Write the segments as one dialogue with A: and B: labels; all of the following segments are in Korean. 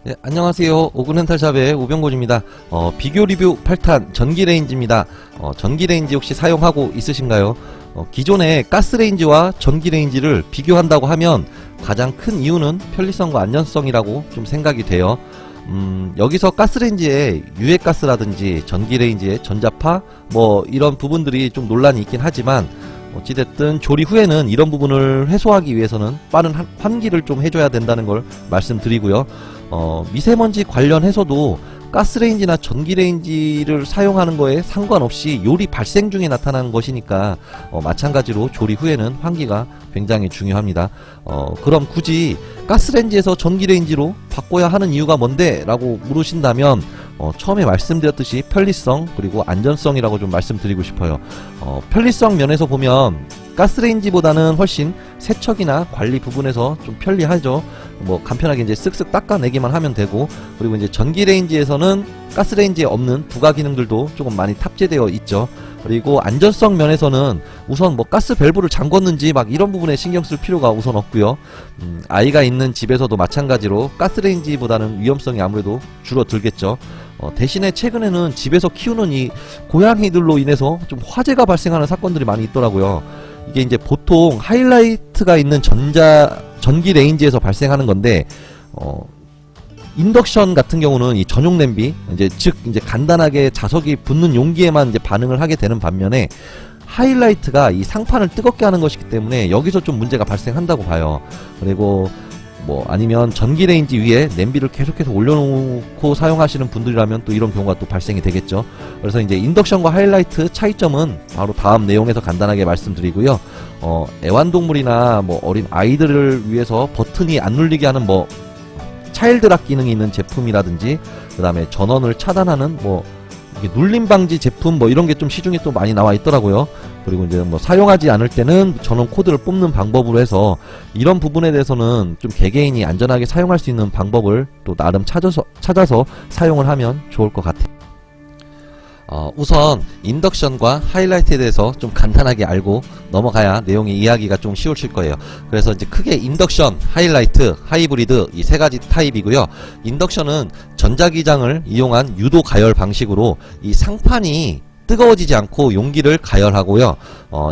A: 네, 안녕하세요. 오근렌탈샵의 우병곤입니다. 비교 리뷰 8탄 전기레인지입니다. 전기레인지 혹시 사용하고 있으신가요? 기존의 가스레인지와 전기레인지를 비교한다고 하면 가장 큰 이유는 편리성과 안전성이라고 좀 생각이 돼요. 여기서 가스레인지의 유해가스라든지 전기레인지의 전자파 뭐 이런 부분들이 좀 논란이 있긴 하지만 어찌됐든 조리 후에는 이런 부분을 해소하기 위해서는 빠른 환기를 좀 해줘야 된다는 걸 말씀드리고요. 미세먼지 관련해서도 가스레인지나 전기레인지를 사용하는 거에 상관없이 요리 발생 중에 나타나는 것이니까 마찬가지로 조리 후에는 환기가 굉장히 중요합니다. 그럼 굳이 가스레인지에서 전기레인지로 바꿔야 하는 이유가 뭔데? 라고 물으신다면 처음에 말씀드렸듯이 편리성 그리고 안전성이라고 좀 말씀드리고 싶어요. 편리성 면에서 보면 가스레인지보다는 훨씬 세척이나 관리 부분에서 좀 편리하죠. 뭐 간편하게 이제 쓱쓱 닦아내기만 하면 되고, 그리고 이제 전기레인지에서는 가스레인지에 없는 부가 기능들도 조금 많이 탑재되어 있죠. 그리고 안전성 면에서는 우선 뭐 가스 밸브를 잠궜는지 막 이런 부분에 신경 쓸 필요가 우선 없고요. 아이가 있는 집에서도 마찬가지로 가스레인지보다는 위험성이 아무래도 줄어들겠죠. 대신에 최근에는 집에서 키우는 이 고양이들로 인해서 좀 화재가 발생하는 사건들이 많이 있더라고요. 이게 이제 보통 하이라이트가 있는 전기레인지에서 발생하는 건데, 인덕션 같은 경우는 이 전용 냄비, 즉 간단하게 자석이 붙는 용기에만 이제 반응을 하게 되는 반면에, 하이라이트가 이 상판을 뜨겁게 하는 것이기 때문에 여기서 좀 문제가 발생한다고 봐요. 그리고 뭐 아니면 전기레인지 위에 냄비를 계속해서 올려놓고 사용하시는 분들이라면 또 이런 경우가 또 발생이 되겠죠. 그래서 이제 인덕션과 하이라이트 차이점은 바로 다음 내용에서 간단하게 말씀드리고요. 애완동물이나 뭐 어린 아이들을 위해서 버튼이 안 눌리게 하는 뭐 차일드락 기능이 있는 제품이라든지, 그 다음에 전원을 차단하는 뭐 눌림 방지 제품 뭐 이런 게 좀 시중에 또 많이 나와 있더라고요. 그리고 이제 뭐 사용하지 않을 때는 전원 코드를 뽑는 방법으로 해서 이런 부분에 대해서는 좀 개개인이 안전하게 사용할 수 있는 방법을 또 나름 찾아서 사용을 하면 좋을 것 같아요. 우선 인덕션과 하이라이트에 대해서 좀 간단하게 알고 넘어가야 내용의 이야기가 좀 쉬우실 거예요. 그래서 이제 크게 인덕션, 하이라이트, 하이브리드 이 세 가지 타입이고요. 인덕션은 전자기장을 이용한 유도 가열 방식으로 이 상판이 뜨거워지지 않고 용기를 가열하고요.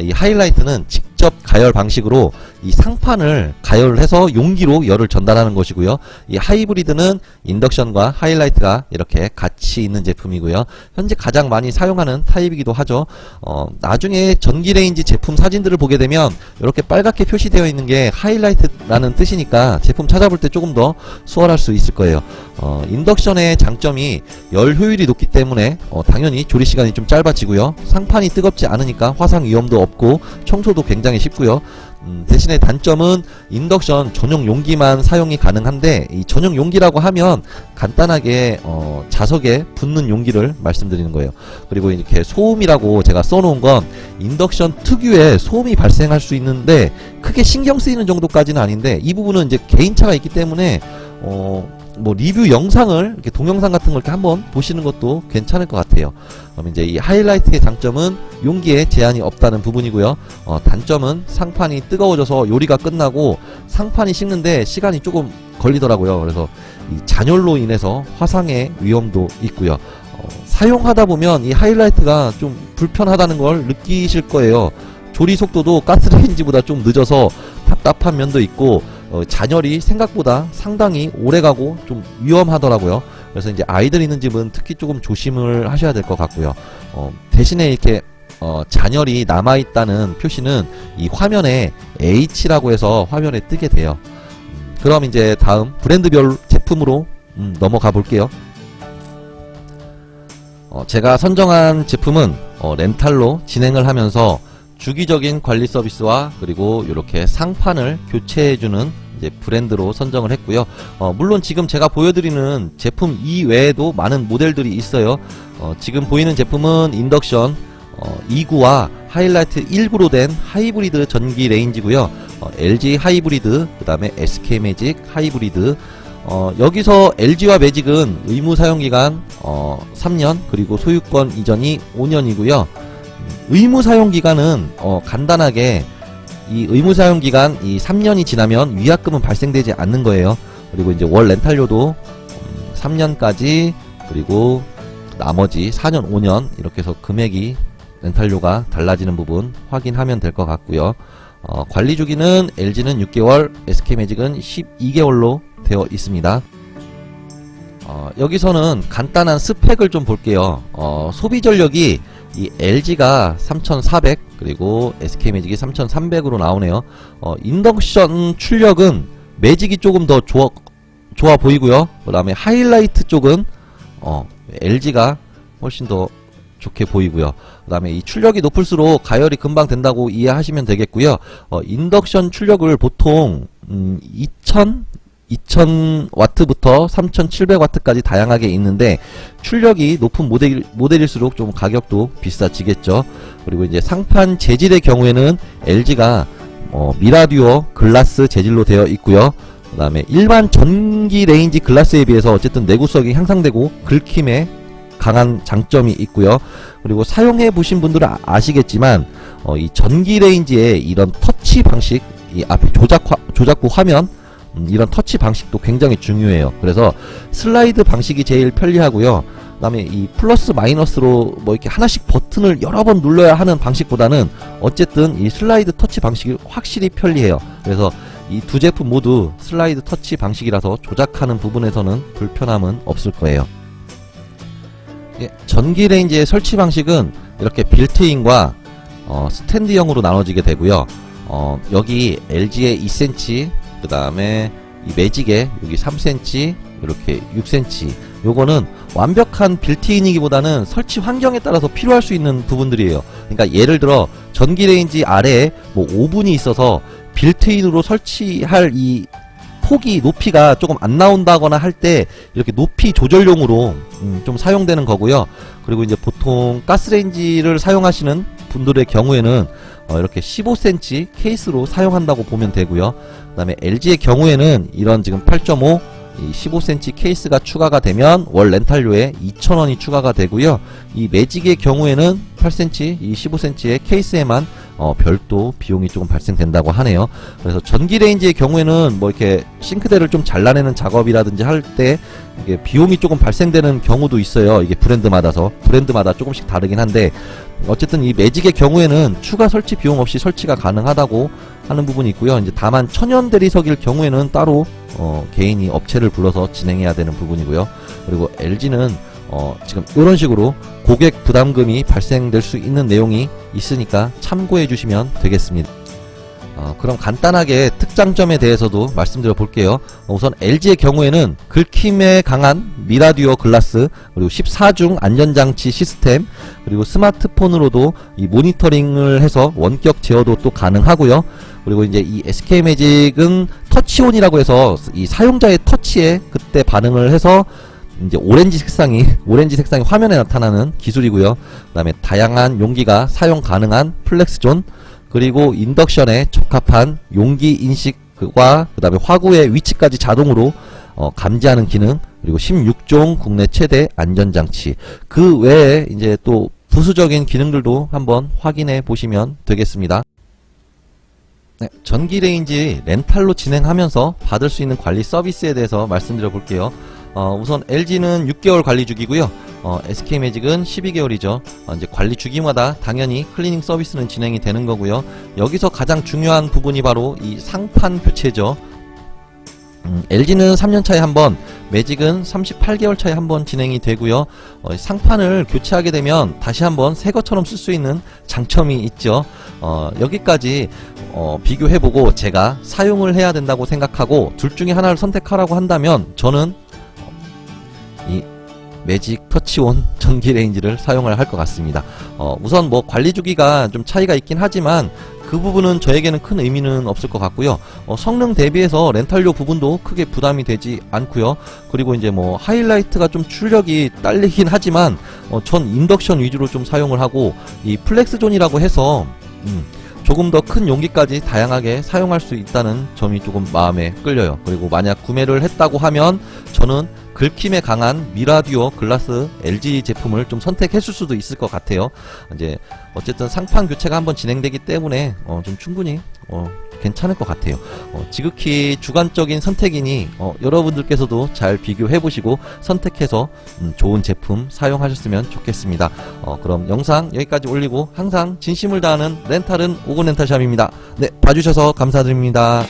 A: 이 하이라이트는 직접 가열 방식으로 이 상판을 가열해서 용기로 열을 전달하는 것이고요. 이 하이브리드는 인덕션과 하이라이트가 이렇게 같이 있는 제품이고요. 현재 가장 많이 사용하는 타입이기도 하죠. 나중에 전기레인지 제품 사진들을 보게 되면 이렇게 빨갛게 표시되어 있는 게 하이라이트라는 뜻이니까 제품 찾아볼 때 조금 더 수월할 수 있을 거예요. 인덕션의 장점이 열 효율이 높기 때문에 당연히 조리 시간이 좀 짧아지고요. 상판이 뜨겁지 않으니까 화상 위험도 없고 청소도 굉장히 쉽고요. 대신에 단점은 인덕션 전용 용기만 사용이 가능한데, 이 전용 용기라고 하면 간단하게 자석에 붙는 용기를 말씀드리는 거예요. 그리고 이렇게 소음이라고 제가 써놓은 건 인덕션 특유의 소음이 발생할 수 있는데 크게 신경 쓰이는 정도까지는 아닌데, 이 부분은 이제 개인차가 있기 때문에 뭐 리뷰 영상을 이렇게 동영상 같은 걸 이렇게 한번 보시는 것도 괜찮을 것 같아요. 그럼 이제 이 하이라이트의 장점은 용기에 제한이 없다는 부분이고요. 단점은 상판이 뜨거워져서 요리가 끝나고 상판이 식는데 시간이 조금 걸리더라고요. 그래서 이 잔열로 인해서 화상의 위험도 있고요. 사용하다 보면 이 하이라이트가 좀 불편하다는 걸 느끼실 거예요. 조리 속도도 가스레인지보다 좀 늦어서 답답한 면도 있고, 잔열이 생각보다 상당히 오래가고 좀 위험하더라고요. 그래서 이제 아이들 있는 집은 특히 조금 조심을 하셔야 될 것 같고요. 대신에 이렇게 잔열이 남아있다는 표시는 이 화면에 H라고 해서 화면에 뜨게 돼요. 그럼 이제 다음 브랜드별 제품으로 넘어가 볼게요. 제가 선정한 제품은 렌탈로 진행을 하면서 주기적인 관리 서비스와 그리고 이렇게 상판을 교체해주는 이제 브랜드로 선정을 했고요. 물론 지금 제가 보여드리는 제품 이외에도 많은 모델들이 있어요. 지금 보이는 제품은 인덕션 2구와 하이라이트 1구로 된 하이브리드 전기 레인지고요. LG 하이브리드, 그 다음에 SK 매직 하이브리드. 여기서 LG와 매직은 의무 사용기간 3년, 그리고 소유권 이전이 5년이고요. 의무 사용 기간은 간단하게 이 의무 사용 기간 이 3년이 지나면 위약금은 발생되지 않는 거예요. 그리고 이제 월 렌탈료도 3년까지 그리고 나머지 4년, 5년 이렇게 해서 금액이 렌탈료가 달라지는 부분 확인하면 될 것 같고요. 관리 주기는 LG는 6개월, SK매직은 12개월로 되어 있습니다. 여기서는 간단한 스펙을 좀 볼게요. 소비 전력이 이 LG가 3400 그리고 SK매직이 3300으로 나오네요. 인덕션 출력은 매직이 조금 더 좋아 보이고요. 그 다음에 하이라이트 쪽은 LG가 훨씬 더 좋게 보이고요. 그 다음에 이 출력이 높을수록 가열이 금방 된다고 이해하시면 되겠고요. 인덕션 출력을 보통 2000W부터 3700W까지 다양하게 있는데 출력이 높은 모델일수록 좀 가격도 비싸지겠죠. 그리고 이제 상판 재질의 경우에는 LG가 미라듀어 글라스 재질로 되어 있고요. 그 다음에 일반 전기 레인지 글라스에 비해서 어쨌든 내구성이 향상되고 긁힘에 강한 장점이 있고요. 그리고 사용해 보신 분들은 아시겠지만 이 전기 레인지의 이런 터치 방식, 이 앞에 조작부 화면 이런 터치 방식도 굉장히 중요해요. 그래서 슬라이드 방식이 제일 편리하고요. 그 다음에 이 플러스 마이너스로 뭐 이렇게 하나씩 버튼을 여러 번 눌러야 하는 방식보다는 어쨌든 이 슬라이드 터치 방식이 확실히 편리해요. 그래서 이 두 제품 모두 슬라이드 터치 방식이라서 조작하는 부분에서는 불편함은 없을 거예요. 전기 레인지의 설치 방식은 이렇게 빌트인과 스탠드형으로 나눠지게 되고요. 여기 LG의 2cm, 그 다음에 이 매직의 여기 3cm, 이렇게 6cm. 요거는 완벽한 빌트인이기보다는 설치 환경에 따라서 필요할 수 있는 부분들이에요. 그러니까 예를 들어 전기 레인지 아래에 뭐 오븐이 있어서 빌트인으로 설치할 이 폭이 높이가 조금 안 나온다거나 할 때 이렇게 높이 조절용으로 좀 사용되는 거고요. 그리고 이제 보통 가스레인지를 사용하시는 분들의 경우에는 이렇게 15cm 케이스로 사용한다고 보면 되고요. 그 다음에 LG의 경우에는 이런 지금 8.5 이 15cm 케이스가 추가가 되면 월 렌탈료에 2,000원이 추가가 되고요. 이 매직의 경우에는 8cm 이 15cm의 케이스에만 별도 비용이 조금 발생된다고 하네요. 그래서 전기 레인지의 경우에는 뭐 이렇게 싱크대를 좀 잘라내는 작업이라든지 할 때 이게 비용이 조금 발생되는 경우도 있어요. 이게 브랜드마다 조금씩 다르긴 한데 어쨌든 이 매직의 경우에는 추가 설치 비용 없이 설치가 가능하다고 하는 부분이 있고요. 이제 다만 천연 대리석일 경우에는 따로 개인이 업체를 불러서 진행해야 되는 부분이고요. 그리고 LG는 지금 이런 식으로 고객 부담금이 발생될 수 있는 내용이 있으니까 참고해 주시면 되겠습니다. 그럼 간단하게 특장점에 대해서도 말씀드려 볼게요. 우선 LG의 경우에는 긁힘에 강한 미라듀어 글라스, 그리고 14중 안전장치 시스템, 그리고 스마트폰으로도 이 모니터링을 해서 원격 제어도 또 가능하고요. 그리고 이제 이 SK매직은 터치온이라고 해서 이 사용자의 터치에 그때 반응을 해서 이제 오렌지 색상이 화면에 나타나는 기술이고요. 그 다음에 다양한 용기가 사용 가능한 플렉스존, 그리고 인덕션에 적합한 용기 인식과 그 다음에 화구의 위치까지 자동으로 감지하는 기능, 그리고 16종 국내 최대 안전장치, 그 외에 이제 또 부수적인 기능들도 한번 확인해 보시면 되겠습니다. 네, 전기 레인지 렌탈로 진행하면서 받을 수 있는 관리 서비스에 대해서 말씀드려 볼게요. 우선 LG는 6개월 관리 주기고요. SK매직은 12개월이죠. 이제 관리 주기마다 당연히 클리닝 서비스는 진행이 되는 거고요. 여기서 가장 중요한 부분이 바로 이 상판 교체죠. LG는 3년 차에 한 번, 매직은 38개월 차에 한 번 진행이 되고요. 상판을 교체하게 되면 다시 한번 새 것처럼 쓸 수 있는 장점이 있죠. 여기까지 비교해보고 제가 사용을 해야 된다고 생각하고 둘 중에 하나를 선택하라고 한다면 저는 이 매직 터치온 전기 레인지를 사용을 할 것 같습니다. 우선 뭐 관리 주기가 좀 차이가 있긴 하지만 그 부분은 저에게는 큰 의미는 없을 것 같고요. 성능 대비해서 렌탈료 부분도 크게 부담이 되지 않고요. 그리고 이제 뭐 하이라이트가 좀 출력이 딸리긴 하지만 전 인덕션 위주로 좀 사용을 하고 이 플렉스존이라고 해서 조금 더 큰 용기까지 다양하게 사용할 수 있다는 점이 조금 마음에 끌려요. 그리고 만약 구매를 했다고 하면 저는 긁힘에 강한 미라듀어 글라스 LG 제품을 좀 선택했을 수도 있을 것 같아요. 이제 어쨌든 상판 교체가 한번 진행되기 때문에 좀 충분히 괜찮을 것 같아요. 지극히 주관적인 선택이니 여러분들께서도 잘 비교해보시고 선택해서 좋은 제품 사용하셨으면 좋겠습니다. 그럼 영상 여기까지 올리고 항상 진심을 다하는 렌탈은 오곤 렌탈샵입니다. 네, 봐주셔서 감사드립니다.